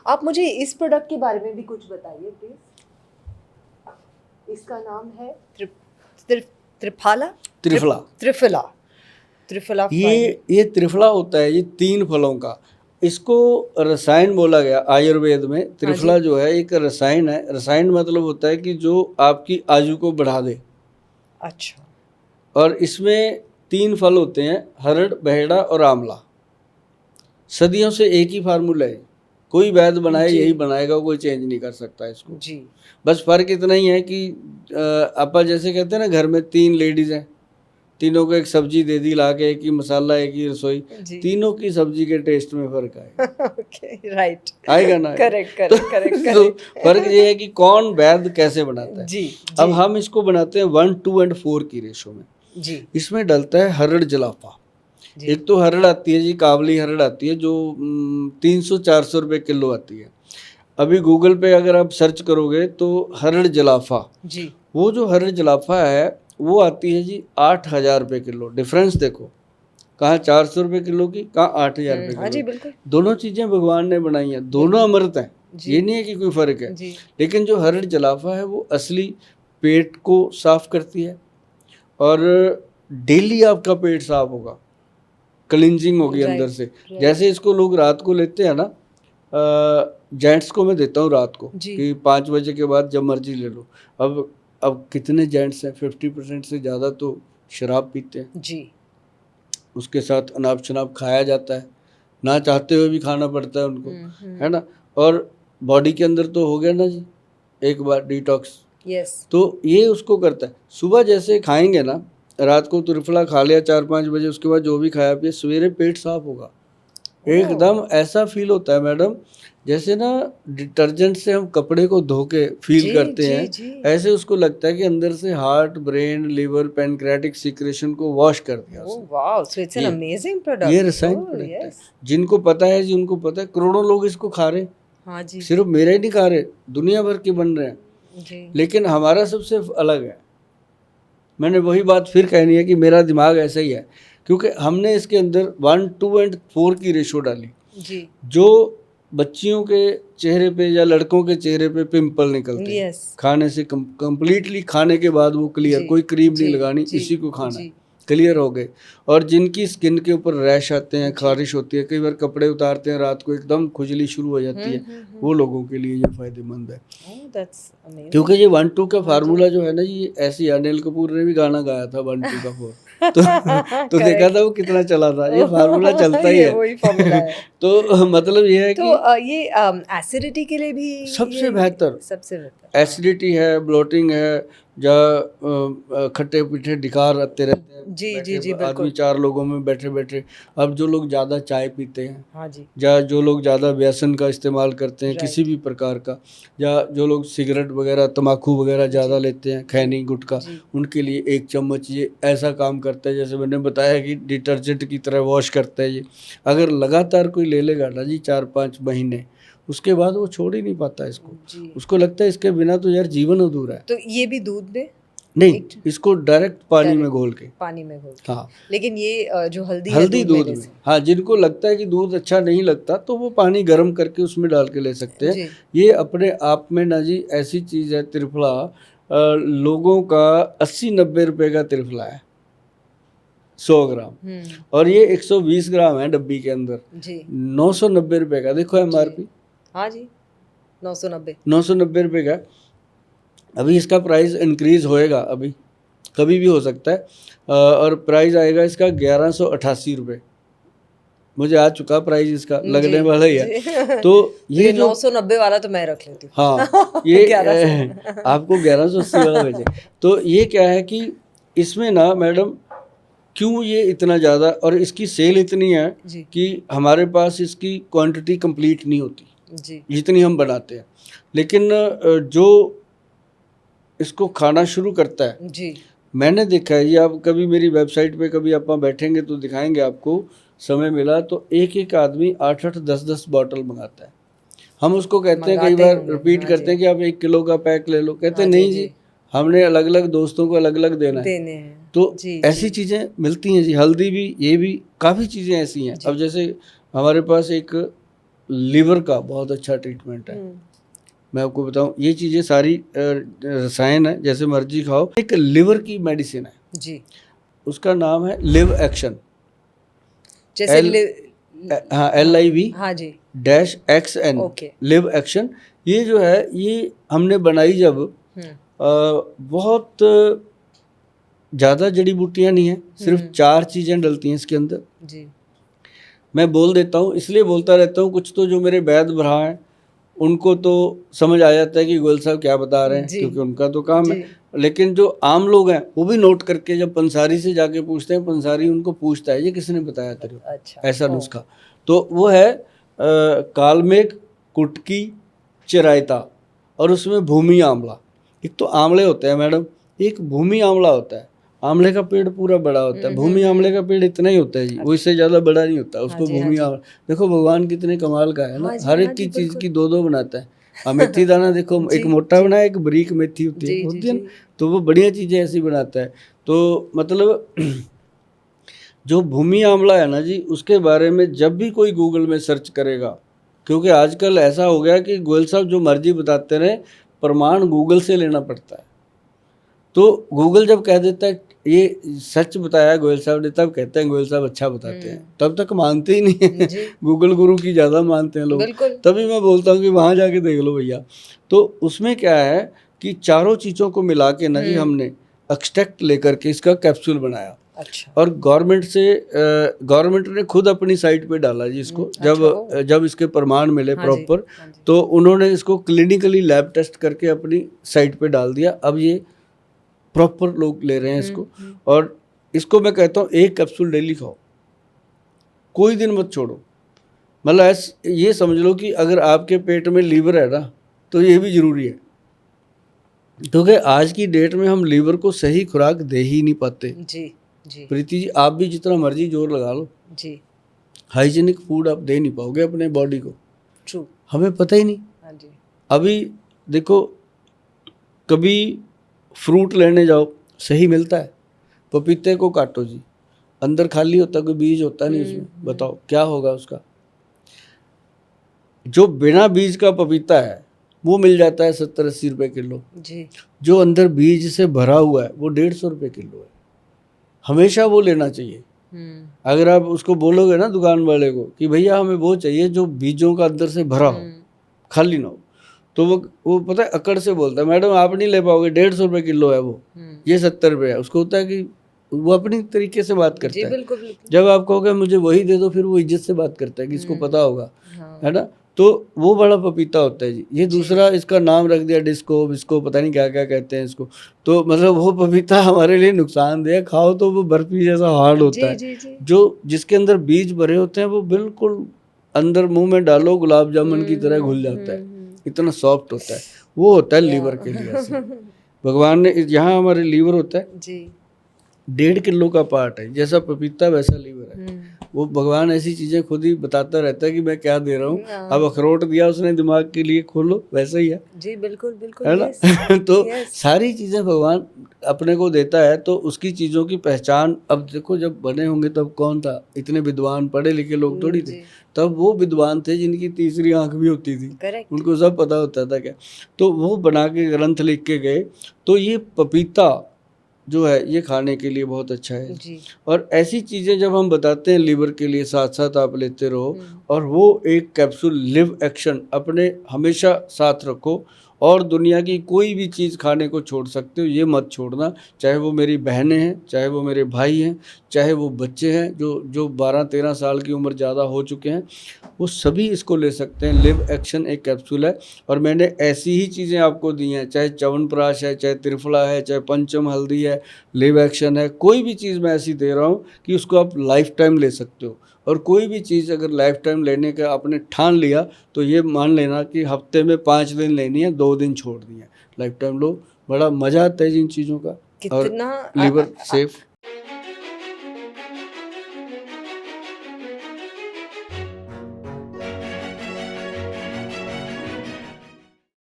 आप मुझे इस प्रोडक्ट के बारे में भी कुछ बताइए प्लीज। इसका नाम है त्रिफला त्रिफला। त्रिफला त्रिफला ये त्रिफला होता है, ये 3 फलों का। इसको रसायन बोला गया आयुर्वेद में। त्रिफला जो है एक रसायन है। रसायन मतलब होता है कि जो आपकी आयु को बढ़ा दे। अच्छा। और इसमें 3 फल होते हैं, हरड़, बहेड़ा और आंवला। सदियों से एक ही फार्मूला है, कोई वैद्य बनाए यही बनाएगा, कोई चेंज नहीं कर सकता इसको जी। बस फर्क इतना ही है कि आपा जैसे कहते हैं ना, घर में 3 लेडीज हैं, तीनों को एक सब्जी दे दी ला के, एक ही मसाला, एक ही रसोई, तीनों की सब्जी के टेस्ट में फर्क आएगा। ओके, राइट, आएगा ना? करेक्ट। तो फर्क ये है कि कौन वैद्य कैसे बनाता है जी। अब हम इसको बनाते हैं 1, 2 और 4 की रेशो में जी। इसमें डलता है हरड़ जलाफा। एक तो हरड़ आती है जी, काबली हरड़ आती है, जो 300-400 रुपये किलो आती है। अभी गूगल पे अगर आप सर्च करोगे तो हरड़ जलाफा जी, वो जो हरड़ जलाफा है वो आती है जी 8,000 रुपये किलो। डिफरेंस देखो, कहाँ 400 रुपये किलो की, कहाँ 8,000 रुपये किलो। जी बिल्कुल, दोनों चीज़ें भगवान ने बनाई हैं, दोनों अमृत हैं, ये नहीं है कि कोई फ़र्क है। लेकिन जो हरड़ जलाफा है वो असली पेट को साफ करती है, और डेली आपका पेट साफ होगा, क्लिनजिंग होगी अंदर से। जैसे इसको लोग रात को लेते हैं ना, जेंट्स को मैं देता हूँ रात को कि 5 बजे के बाद जब मर्जी ले लो। अब कितने जेंट्स हैं, 50% से ज़्यादा तो शराब पीते हैं जी। उसके साथ अनाब शनाब खाया जाता है, ना चाहते हुए भी खाना पड़ता है उनको, है ना। और बॉडी के अंदर तो हो गया ना जी एक बार डिटॉक्स। यस। तो ये उसको करता है। सुबह जैसे खाएंगे ना, रात को त्रिफला खा लिया 4-5 बजे, उसके बाद जो भी खाया पिया, सवेरे पेट साफ होगा। एकदम ऐसा फील होता है मैडम, जैसे ना डिटर्जेंट से हम कपड़े को धो के फील करते हैं, ऐसे उसको लगता है कि अंदर से heart, brain, liver, pancreatic secretion को वॉश कर दिया। Wow, so it's an amazing product. ये रसायन प्रोडक्ट है। जिनको पता है जी, उनको पता है। करोड़ों लोग इसको खा रहे हैं। हाँ जी। सिर्फ मेरे ही नहीं खा रहे, दुनिया भर के बन रहे हैं जी। लेकिन हमारा सबसे अलग है। मैंने वही बात फिर कहनी है कि मेरा दिमाग ऐसा ही है, क्योंकि हमने इसके अंदर 1, 2 और 4 की रेशो डाली जी। जो बच्चियों के चेहरे पे या लड़कों के चेहरे पे पिंपल निकलते हैं खाने से, कंप्लीटली खाने के बाद वो क्लियर, कोई क्रीम नहीं लगानी, इसी को खाना, क्लियर हो गए। और जिनकी स्किन के ऊपर रैश आते हैं, खारिश होती है, कई बार कपड़े उतारते हैं रात को एकदम खुजली शुरू हो जाती है, वो लोगों के लिए ये फायदेमंद है। क्योंकि ये 1, 2 का फार्मूला जो है ना, ये ऐसे ही अनिल कपूर ने भी गाना गाया था 1, 2 का 4 तो देखा था वो कितना चला था। ये फार्मूला चलता ही है, वही फार्मूला है। तो मतलब ये है कि ये एसिडिटी के लिए भी सबसे बेहतर एसिडिटी है, ब्लोटिंग है, या खट्टे पीठे डिकार आते रहते हैं जी जी जी, आदमी 4 लोगों में बैठे बैठे। अब जो लोग ज़्यादा चाय पीते हैं, हाँ जी, या जो लोग ज़्यादा व्यसन का इस्तेमाल करते हैं किसी भी प्रकार का, या जो लोग सिगरेट वगैरह, तम्बाकू वगैरह ज़्यादा लेते हैं, खैनी गुटखा, उनके लिए 1 चम्मच ये ऐसा काम करता है, जैसे मैंने बताया कि डिटर्जेंट की तरह वॉश करता है ये। अगर लगातार कोई ले लेगा ना जी 4-5 महीने, उसके बाद वो छोड़ ही नहीं पाता इसको। उसको लगता है इसके बिना तो यार जीवन अधूरा है। तो ये भी दूध में नहीं, इसको डायरेक्ट पानी में घोल के, हाँ। लेकिन ये जो हल्दी दूध में, हाँ, जिनको लगता है कि दूध अच्छा नहीं लगता तो वो पानी गर्म करके उसमें डाल के ले सकते हैं। ये अपने आप में ना जी ऐसी चीज़ है त्रिफला, लोगों का 80-90 रुपए का त्रिफला है 100 ग्राम, और ये 120 ग्राम है डब्बी के अंदर जी। 990 रुपए का, देखो MRP। हाँ जी, 990 रुपये का। अभी इसका प्राइस इंक्रीज होएगा, अभी कभी भी हो सकता है, और प्राइस आएगा इसका 1188 रुपये। मुझे आ चुका प्राइस इसका, लगने वाला ही है। तो ये 990 वाला तो मैं रख लेती हूँ। हाँ, ये आपको 1180 वाला भेजे। तो ये क्या है कि इसमें ना मैडम, क्यों ये इतना ज़्यादा, और इसकी सेल इतनी है कि हमारे पास इसकी क्वांटिटी कंप्लीट नहीं होती जी, जितनी हम बनाते हैं। लेकिन जो इसको खाना शुरू करता है जी, मैंने देखा है, ये आप कभी मेरी वेबसाइट पे कभी आप बैठेंगे तो दिखाएंगे आपको, समय मिला तो एक आदमी 8-8, 10-10 बॉटल मंगाता है। हम उसको कहते हैं, कई बार रिपीट करते हैं कि आप 1 किलो का पैक ले लो, कहते हैं नहीं जी, हमने अलग अलग दोस्तों को अलग अलग देना है। तो ऐसी चीज़ें मिलती हैं जी, हल्दी भी, ये भी काफ़ी चीज़ें ऐसी हैं। अब जैसे हमारे पास एक लीवर का बहुत अच्छा ट्रीटमेंट है। मैं आपको बताऊं, ये चीज़ें सारी रसायन है, जैसे मर्जी खाओ। एक लिवर की मेडिसिन है जी, उसका नाम है लिव एक्शन। जैसे हाँ, LIV हाँ जी -XN, ओके। Live action. ये जो है ये हमने बनाई जब बहुत ज़्यादा जड़ी बूटियाँ नहीं है, सिर्फ 4 चीज़ें डलती हैं इसके अंदर जी। मैं बोल देता हूँ, इसलिए बोलता रहता हूँ, कुछ तो जो मेरे वैद्य भरा हैं उनको तो समझ आ जाता है कि गोयल साहब क्या बता रहे हैं, क्योंकि उनका तो काम है। लेकिन जो आम लोग हैं वो भी नोट करके जब पंसारी से जाके पूछते हैं, पंसारी उनको पूछता है ये किसने बताया तेरे को ऐसा नुस्खा, तो वो है कालमेघ, कुटकी, चिरायता और उसमें भूमि आंवला। एक तो आंवले होते हैं मैडम, एक भूमि आंवला होता है। आंवले का पेड़ पूरा बड़ा होता है, भूमि आंवले का पेड़ इतना ही होता है जी, वो इससे ज़्यादा बड़ा नहीं होता, उसको भूमि आंवला। देखो भगवान कितने कमाल का है ना, हर एक की चीज़ की 2-2 बनाता है। मेथी दाना देखो, एक मोटा बनाया, एक बारीक मेथी होती है ना, तो वो बढ़िया चीज़ें ऐसी बनाता है। तो मतलब जो भूमि आंवला है ना जी, उसके बारे में जब भी कोई गूगल में सर्च करेगा, क्योंकि आजकल ऐसा हो गया कि गोयल साहब जो मर्जी बताते रहे, प्रमाण गूगल से लेना पड़ता है। तो गूगल जब कह देता है ये सच बताया गोयल साहब ने, तब कहते हैं गोयल साहब अच्छा बताते हैं, तब तक मानते ही नहीं है। गूगल गुरु की ज़्यादा मानते हैं लोग, तभी मैं बोलता हूँ कि वहाँ जाके देख लो भैया। तो उसमें क्या है कि चारों चीज़ों को मिला के ना जी हमने एक्सट्रैक्ट लेकर के इसका कैप्सूल बनाया। अच्छा। और गवर्नमेंट ने खुद अपनी साइट पे डाला जी इसको, जब इसके प्रमाण मिले प्रॉपर, तो उन्होंने इसको क्लिनिकली लैब टेस्ट करके अपनी साइट पे डाल दिया। अब ये प्रॉपर लोग ले रहे हैं इसको, और इसको मैं कहता हूँ 1 कैप्सूल डेली खाओ, कोई दिन मत छोड़ो। मतलब ये समझ लो कि अगर आपके पेट में लीवर है ना, तो ये भी ज़रूरी है, क्योंकि आज की डेट में हम लीवर को सही खुराक दे ही नहीं पाते। जी प्रीति जी, आप भी जितना मर्जी जोर लगा लो जी, हाइजीनिक फूड आप दे नहीं पाओगे अपने बॉडी को। ट्रू, हमें पता ही नहीं। हाँ जी। अभी देखो, कभी फ्रूट लेने जाओ, सही मिलता है, पपीते को काटो जी, अंदर खाली होता, कोई बीज होता नहीं उसमें, बताओ क्या होगा उसका। जो बिना बीज का पपीता है वो मिल जाता है 70-80 रुपए किलो जी, जो अंदर बीज से भरा हुआ है वो 150 रुपए किलो है। हमेशा वो लेना चाहिए। अगर आप उसको बोलोगे ना दुकान वाले को कि भैया हमें वो चाहिए जो बीजों का अंदर से भरा हो, खाली ना हो, तो वो पता है अकड़ से बोलता है, मैडम आप नहीं ले पाओगे, 150 रुपए किलो है वो, ये 70 रुपये है। उसको होता है कि वो अपनी तरीके से बात करता है। बिल्कुल। जब आप कहोगे मुझे वही दे दो, फिर वो इज्जत से बात करता है कि इसको पता होगा, है ना। तो वो बड़ा पपीता होता है जी। ये दूसरा, इसका नाम रख दिया डिस्को, इसको पता नहीं क्या क्या कहते हैं इसको, तो मतलब वो पपीता हमारे लिए नुकसानदेह। खाओ तो वो बर्फी जैसा हार्ड होता है, जो जिसके अंदर बीज भरे होते हैं वो बिल्कुल अंदर मुंह में डालो गुलाब जामुन की तरह घुल जाता है, इतना सॉफ्ट होता है। वो होता है लीवर के लिए। भगवान ने यहाँ हमारे लीवर होता है जी, 1.5 किलो का पार्ट है, जैसा पपीता वैसा लीवर है। वो भगवान ऐसी चीजें खुद ही बताता रहता है कि मैं क्या दे रहा हूँ। अब अखरोट दिया उसने दिमाग के लिए, खोलो वैसा ही है जी, बिल्कुल बिल्कुल, है ना। तो सारी चीजें भगवान अपने को देता है, तो उसकी चीजों की पहचान। अब देखो जब बने होंगे तब कौन था, इतने विद्वान पढ़े लिखे लोग थोड़ी थे, तब वो विद्वान थे जिनकी तीसरी आंख भी होती थी। Correct. उनको सब पता होता था क्या, तो वो बना के ग्रंथ लिख के गए। तो ये पपीता जो है ये खाने के लिए बहुत अच्छा है जी। और ऐसी चीज़ें जब हम बताते हैं लीवर के लिए, साथ साथ आप लेते रहो। और वो एक कैप्सूल लिव एक्शन अपने हमेशा साथ रखो, और दुनिया की कोई भी चीज़ खाने को छोड़ सकते हो, ये मत छोड़ना। चाहे वो मेरी बहनें हैं, चाहे वो मेरे भाई हैं, चाहे वो बच्चे हैं जो 12-13 साल की उम्र ज़्यादा हो चुके हैं, वो सभी इसको ले सकते हैं। लिव एक्शन एक कैप्सूल है, और मैंने ऐसी ही चीज़ें आपको दी हैं, चाहे च्यवनप्राश है, चाहे त्रिफला है, चाहे पंचम हल्दी है, लिव एक्शन है, कोई भी चीज़ मैं ऐसी दे रहा हूँ कि उसको आप लाइफ टाइम ले सकते हो। और कोई भी चीज़ अगर लाइफ टाइम लेने का आपने ठान लिया, तो ये मान लेना कि हफ्ते में 5 दिन लेनी है, 2 दिन छोड़ दिए, लाइफ टाइम लो। बड़ा मज़ा आता है जिन चीज़ों का, और लिवर सेफ।